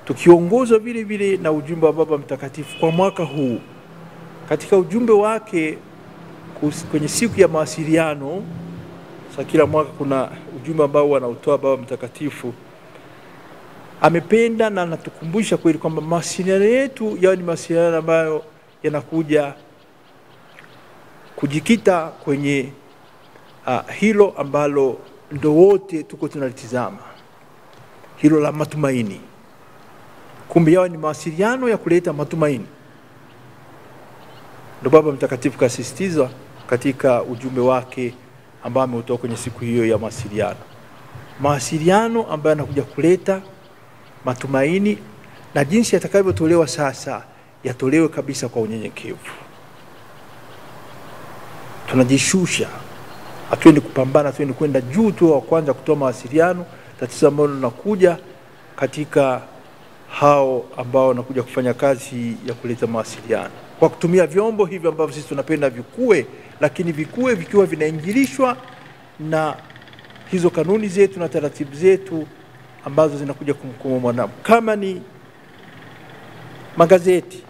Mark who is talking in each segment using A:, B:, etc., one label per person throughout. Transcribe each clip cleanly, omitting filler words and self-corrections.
A: tukiongozwa vile vile na ujumbe wa Baba Mtakatifu kwa mwaka huu. Katika ujumbe wake kwenye siku ya mawasiliano, sasa kila mwaka kuna ujumbe ambao wanautoa Baba Mtakatifu, amependa na anatukumbusha kweli kwamba mawasiliano yetu yao ni mawasiliano ambayo yanakuja kujikita kwenye hilo ambalo ndo wote tuko tunalitizama, hilo la matumaini. Kumbe yao ni mawasiliano ya kuleta matumaini. Ndo Baba Mtakatifu kasisitiza katika ujumbe wake ambao ameutoa kwenye siku hiyo ya mawasiliano. Mawasiliano ambayo yanakuja kuleta matumaini, na jinsi yatakavyotolewa sasa yatolewe kabisa kwa unyenyekevu. Tunajishusha, hatuendi kupambana, hatuendi kwenda juu tu wa kwanza kutoa mawasiliano. Tatizo ambalo linakuja katika hao ambao wanakuja kufanya kazi ya kuleta mawasiliano kwa kutumia vyombo hivi ambavyo sisi tunapenda vikue, lakini vikue vikiwa vinaingilishwa na hizo kanuni zetu na taratibu zetu ambazo zinakuja kumhukumu mwanadamu. Kama ni magazeti,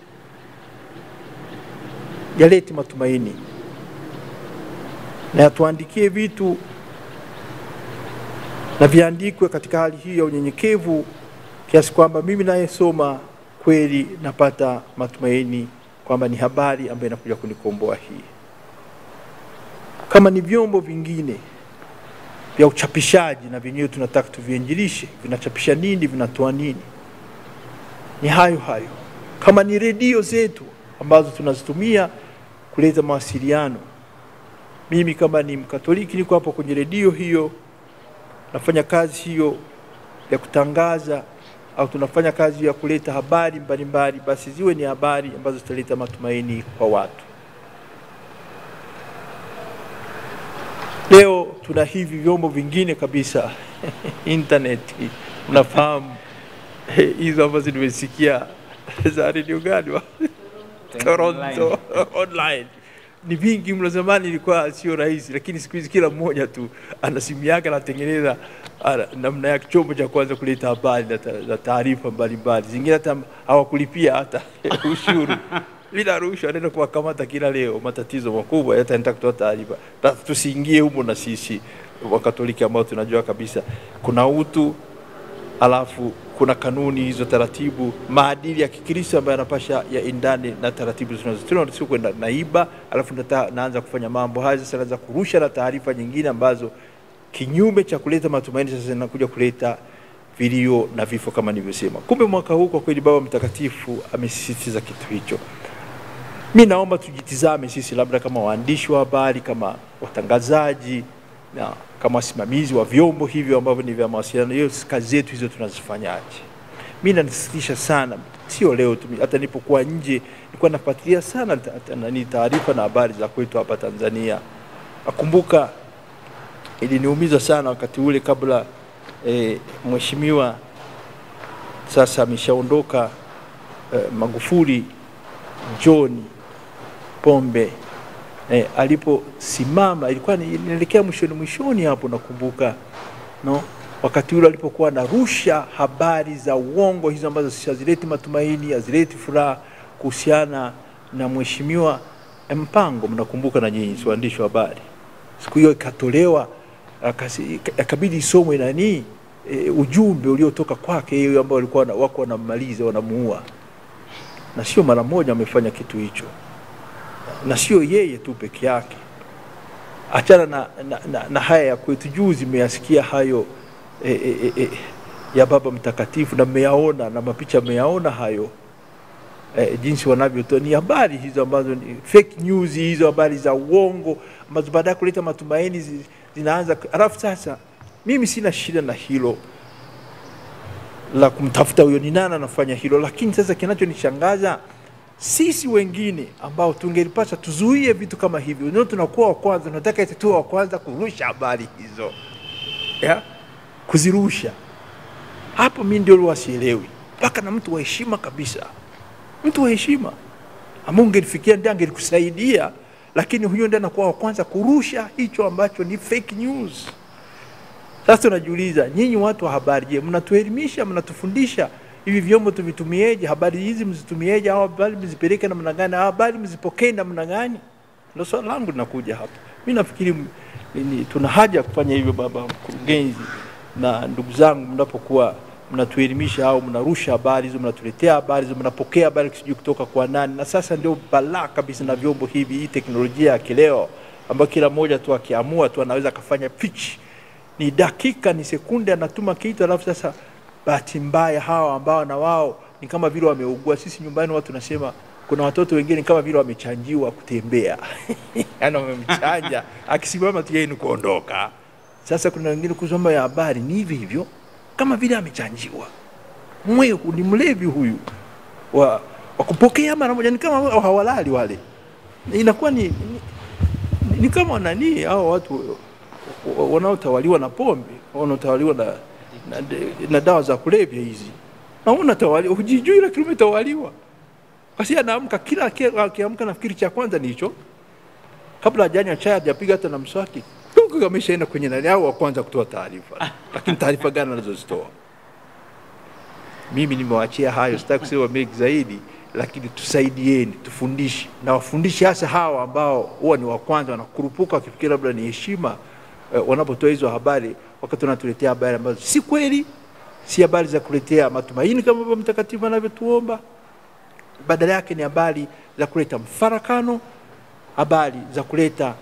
A: yalete matumaini na tuandikie vitu na viandikwe katika hali hii ya unyenyekevu, kiasi kwamba mimi nayesoma kweli napata matumaini kwamba ni habari ambayo inakuja kunikomboa hii. Kama ni vyombo vingine vya uchapishaji, na vyenyewe tunataka tuviinjilishe, vinachapisha nini, vinatoa nini, ni hayo hayo. Kama ni redio zetu ambazo tunazitumia kuleta mawasiliano, mimi kama ni Mkatoliki niko hapo kwenye redio hiyo, nafanya kazi hiyo ya kutangaza, au tunafanya kazi ya kuleta habari mbalimbali, basi ziwe ni habari ambazo zitaleta matumaini kwa watu. Leo tuna hivi vyombo vingine kabisa internet, unafahamu hizo ambazo nimesikia za radio gani Toronto online. Ni vingi mlo. Zamani ilikuwa sio rahisi, lakini siku hizi kila mmoja tu ana simu yake, anatengeneza namna ya chombo cha kwanza kuleta habari na taarifa mbalimbali. Zingine hata hawakulipia hata ushuru. Bila rushwa anaenda kuwakamata kila leo. Matatizo makubwa yataenda kutoa taarifa. Basi tusiingie humo na sisi Wakatoliki ambao tunajua kabisa kuna utu, alafu kuna kanuni hizo, taratibu, maadili ya Kikristo ambayo yanapasha ya indane na taratibu tunazotoa. Sio kwenda naiba alafu naanza kufanya mambo haya, sasa naanza kurusha na taarifa nyingine ambazo kinyume cha kuleta matumaini, sasa zinakuja kuleta vilio na vifo kama nilivyosema. Kumbe mwaka huu kwa kweli Baba Mtakatifu amesisitiza kitu hicho. Mimi naomba tujitizame sisi, labda kama waandishi wa habari, kama watangazaji, na kama wasimamizi wa vyombo hivyo ambavyo ni vya mawasiliano, hiyo kazi zetu hizo tunazifanyaje? Mimi nanisitisha sana, sio leo tu, hata nilipokuwa nje nilikuwa nafuatilia sana ni taarifa na habari za kwetu hapa Tanzania. Nakumbuka iliniumiza sana wakati ule kabla mheshimiwa sasa ameshaondoka Magufuli John Pombe aliposimama, ilikuwa inaelekea mwishoni hapo, nakumbuka wakati ule alipokuwa anarusha habari za uongo hizo ambazo hazileti matumaini, hazileti furaha, kuhusiana na mheshimiwa Mpango. Mnakumbuka na nyinyi waandishi wa habari, siku hiyo ikatolewa, akabidi isomwe nani ujumbe uliotoka kwake yeye ambao walikuwa wako wanamaliza, wanamuua. Na sio mara moja amefanya kitu hicho, na sio yeye tu peke yake. Achana na haya ya kwetu, juzi mmeyasikia hayo ya Baba Mtakatifu, na mmeyaona na mapicha mmeyaona hayo, jinsi wanavyotoa ni habari hizo ambazo ni fake news, hizo habari za uongo ambazo baadaye kuleta matumaini zinaanza. Alafu sasa mimi sina shida na hilo la kumtafuta huyo ni nani anafanya hilo, lakini sasa kinachonishangaza sisi wengine ambao tungelipaswa tuzuie vitu kama hivyo, ndio tunakuwa wa kwanza, tunataka eti wa kwanza kurusha habari hizo, kuzirusha. Hapo mimi ndio wasielewi, mpaka na mtu wa heshima kabisa, mtu wa heshima ambao ungelifikia ndiye angelikusaidia, lakini huyo ndiye anakuwa wa kwanza kurusha hicho ambacho ni fake news. Sasa tunajiuliza, nyinyi watu wa habari, je, mnatuelimisha, mnatufundisha hivi vyombo tuvitumieje, habari hizi mzitumieje, au habari mzipeleke namna gani, au habari mzipokee namna gani? Ndio swali langu linakuja hapa. Mimi nafikiri tuna haja kufanya hivyo, baba mkurugenzi na ndugu zangu, mnapokuwa mnatuelimisha au mnarusha habari hizo, mnatuletea habari hizo, mnapokea habari kisijui kutoka kwa nani. Na sasa ndio balaa kabisa na vyombo hivi, hii teknolojia ya kileo ambayo kila mmoja tu akiamua tu anaweza kufanya pitch, ni dakika ni sekunde anatuma kitu, alafu sasa bahati mbaya hawa ambao na wao ni kama vile wameugua. Sisi nyumbani watu nasema kuna watoto wengine kama vile wamechanjiwa kutembea yani wamemchanja akisimama tu yeye ni kuondoka. Sasa kuna wengine kusoma ya habari ni hivi hivyo kama vile amechanjiwa. Mwehu ni mlevi huyu wa kupokea mara moja, ni kama hawalali wale. Inakuwa ni kama nani hao watu wanaotawaliwa na pombe, wanaotawaliwa na dawa za kulevya hizi. Na unatawaliwa hujijui, lakini umetawaliwa. Kasi anaamka kila akiamka nafikiri cha kwanza ni hicho. Kabla hajanywa chai hajapiga hata na mswaki, tungu ameshaenda kwenye nani hao wa kwanza kutoa taarifa. Lakini taarifa gani anazozitoa? Mimi nimewaachia hayo, sitaki kusema mengi zaidi, lakini tusaidieni, tufundishe na wafundishe hasa hawa ambao huwa ni wa kwanza wanakurupuka wakifikiri labda ni heshima wanapotoa hizo habari, wakati tunatuletea habari ambazo si kweli, si habari za kuletea matumaini kama Baba Mtakatifu anavyotuomba. Badala yake ni habari za kuleta mfarakano, habari za kuleta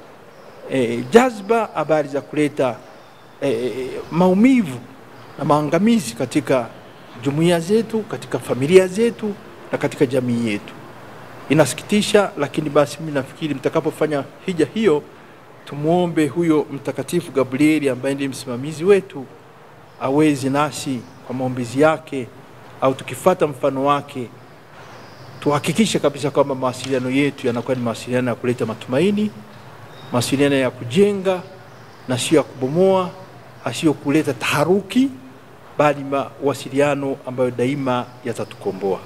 A: jazba, habari za kuleta maumivu na maangamizi katika jumuiya zetu, katika familia zetu na katika jamii yetu. Inasikitisha, lakini basi mimi nafikiri mtakapofanya hija hiyo, tumuombe huyo Mtakatifu Gabrieli ambaye ndiye msimamizi wetu aweze nasi kwa maombezi yake, au tukifuata mfano wake tuhakikishe kabisa kwamba mawasiliano yetu yanakuwa ni mawasiliano ya kuleta matumaini, mawasiliano ya kujenga na sio ya kubomoa, sio kuleta taharuki, bali mawasiliano ambayo daima yatatukomboa.